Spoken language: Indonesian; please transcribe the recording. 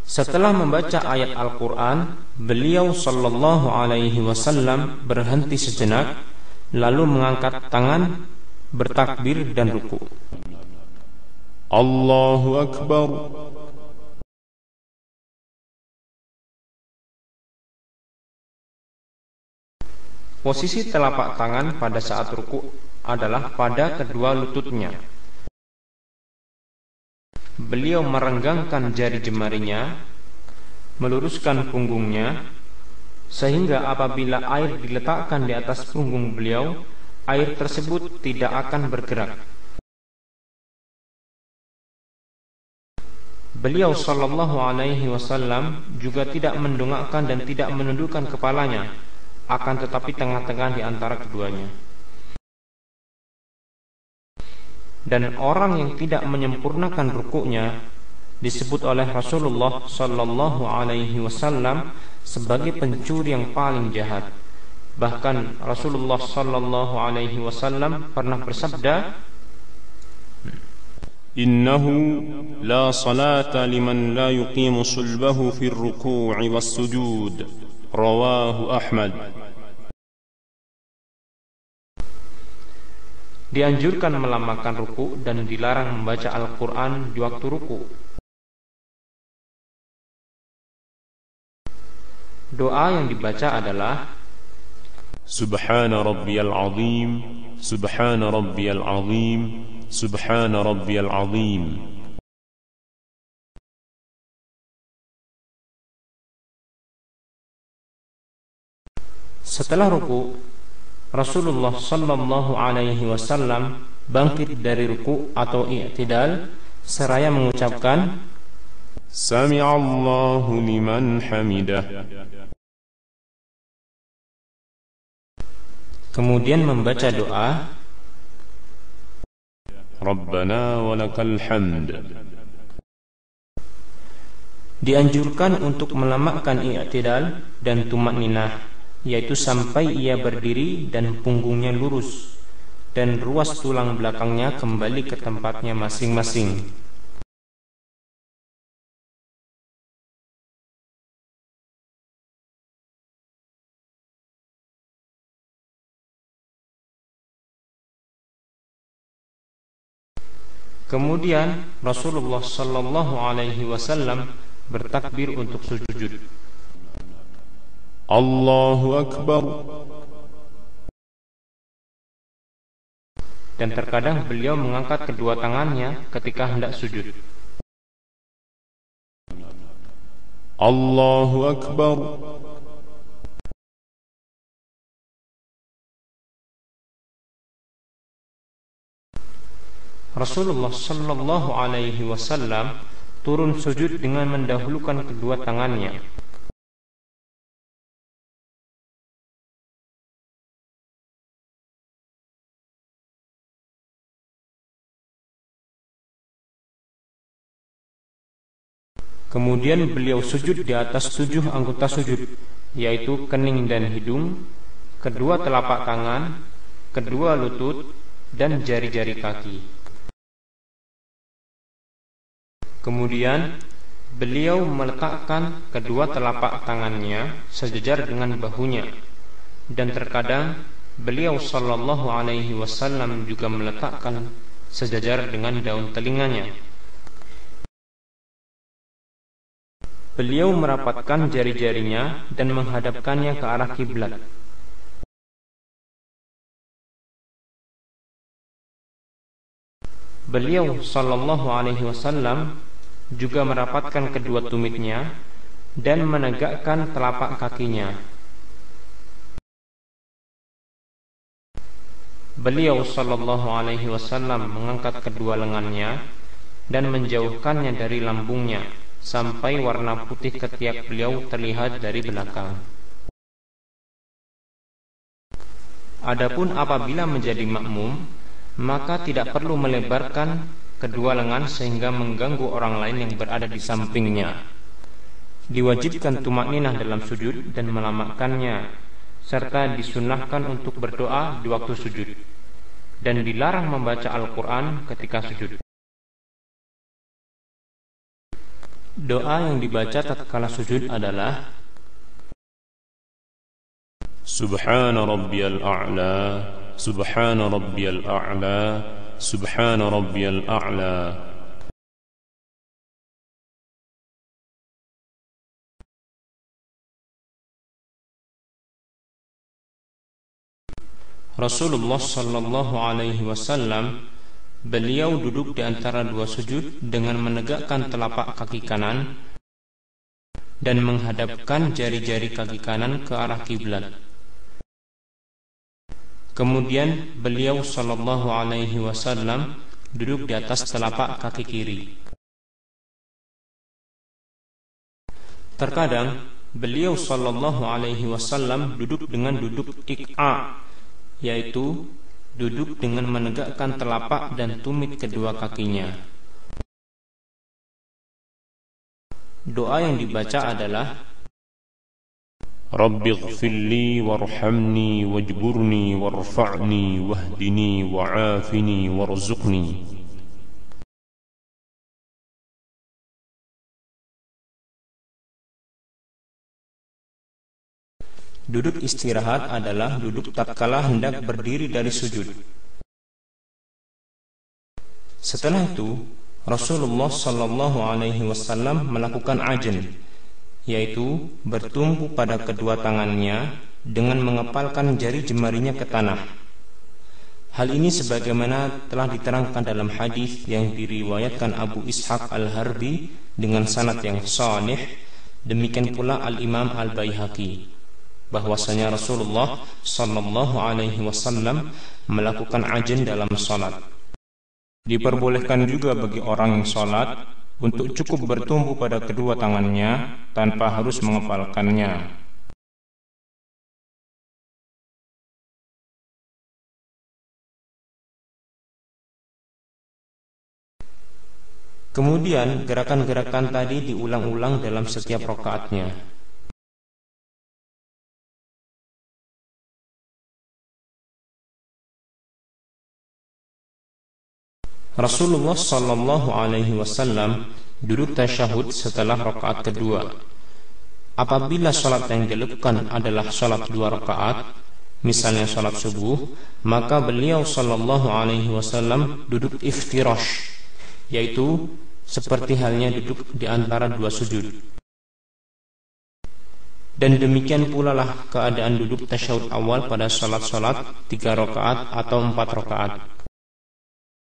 Setelah membaca ayat Al-Quran, beliau sallallahu alaihi wasallam berhenti sejenak, lalu mengangkat tangan, bertakbir dan ruku. Allahu Akbar. Posisi telapak tangan pada saat ruku adalah pada kedua lututnya. Beliau merenggangkan jari jemarinya, meluruskan punggungnya, sehingga apabila air diletakkan di atas punggung beliau, air tersebut tidak akan bergerak. Beliau sallallahu alaihi wasallam juga tidak mendongakkan dan tidak menundukkan kepalanya, akan tetapi tengah-tengah di antara keduanya. Dan orang yang tidak menyempurnakan rukuknya disebut oleh Rasulullah sallallahu alaihi wasallam sebagai pencuri yang paling jahat. Bahkan Rasulullah sallallahu alaihi wasallam pernah bersabda, Innahu la salata liman la yuqimu sulbahu fi ar-ruku'i was-sujud. Rawahu Ahmad. Dianjurkan melambaikan ruku dan dilarang membaca Al-Quran di waktu ruku. Doa yang dibaca adalah Subhana rabbiyal azim, Subhana rabbiyal azim, Subhana rabbiyal azim. Setelah ruku, Rasulullah sallallahu alaihi wasallam bangkit dari ruku atau i'tidal seraya mengucapkan Sami'allahu liman hamidah. Kemudian membaca doa Rabbana walakal hamd. Dianjurkan untuk melambaikan i'tidal dan tumakninah, yaitu sampai ia berdiri dan punggungnya lurus dan ruas tulang belakangnya kembali ke tempatnya masing-masing. Kemudian Rasulullah sallallahu alaihi wasallam bertakbir untuk sujud. Allahu Akbar. Dan terkadang beliau mengangkat kedua tangannya ketika hendak sujud. Allahu Akbar. Rasulullah sallallahu alaihi wasallam turun sujud dengan mendahulukan kedua tangannya. Kemudian beliau sujud di atas 7 anggota sujud, yaitu kening dan hidung, kedua telapak tangan, kedua lutut, dan jari-jari kaki. Kemudian beliau meletakkan kedua telapak tangannya sejajar dengan bahunya, dan terkadang beliau sallallahu alaihi wasallam juga meletakkan sejajar dengan daun telinganya. Beliau merapatkan jari-jarinya dan menghadapkannya ke arah kiblat. Beliau sallallahu alaihi wasallam juga merapatkan kedua tumitnya dan menegakkan telapak kakinya. Beliau sallallahu alaihi wasallam mengangkat kedua lengannya dan menjauhkannya dari lambungnya sampai warna putih ketiak beliau terlihat dari belakang. Adapun apabila menjadi makmum, maka tidak perlu melebarkan kedua lengan sehingga mengganggu orang lain yang berada di sampingnya. Diwajibkan tumakninah dalam sujud dan melambaikannya, serta disunahkan untuk berdoa di waktu sujud, dan dilarang membaca Al-Quran ketika sujud. Doa yang dibaca tatkala sujud adalah Subhana rabbiyal a'la, Subhana rabbiyal a'la, Subhana rabbiyal a'la. Rasulullah sallallahu alaihi wasallam, beliau duduk di antara dua sujud dengan menegakkan telapak kaki kanan dan menghadapkan jari-jari kaki kanan ke arah kiblat. Kemudian beliau sallallahu alaihi wasallam duduk di atas telapak kaki kiri. Terkadang beliau sallallahu alaihi wasallam duduk dengan duduk iq'a, yaitu duduk dengan menegakkan telapak dan tumit kedua kakinya. Doa yang dibaca adalah Rabbi ighfirli warhamni wajburni warfa'ni wahdini wa'afini warzuqni. Duduk istirahat adalah duduk tatkala hendak berdiri dari sujud. Setelah itu, Rasulullah sallallahu alaihi wasallam melakukan ajn, yaitu bertumpu pada kedua tangannya dengan mengepalkan jari jemarinya ke tanah. Hal ini sebagaimana telah diterangkan dalam hadis yang diriwayatkan Abu Ishaq Al-Harbi dengan sanad yang sahih. Demikian pula Al-Imam Al-Baihaqi, bahwasanya Rasulullah sallallahu alaihi wasallam melakukan ajn dalam salat. Diperbolehkan juga bagi orang yang salat untuk cukup bertumpu pada kedua tangannya tanpa harus mengepalkannya. Kemudian gerakan-gerakan tadi diulang-ulang dalam setiap rakaatnya. Rasulullah sallallahu alaihi wasallam duduk tasyahud setelah rakaat kedua. Apabila salat yang dilakukan adalah salat 2 rakaat, misalnya salat subuh, maka beliau sallallahu alaihi wasallam duduk iftirash, yaitu seperti halnya duduk di antara dua sujud. Dan demikian pula lah keadaan duduk tasyahud awal pada salat-salat 3 rakaat atau 4 rakaat.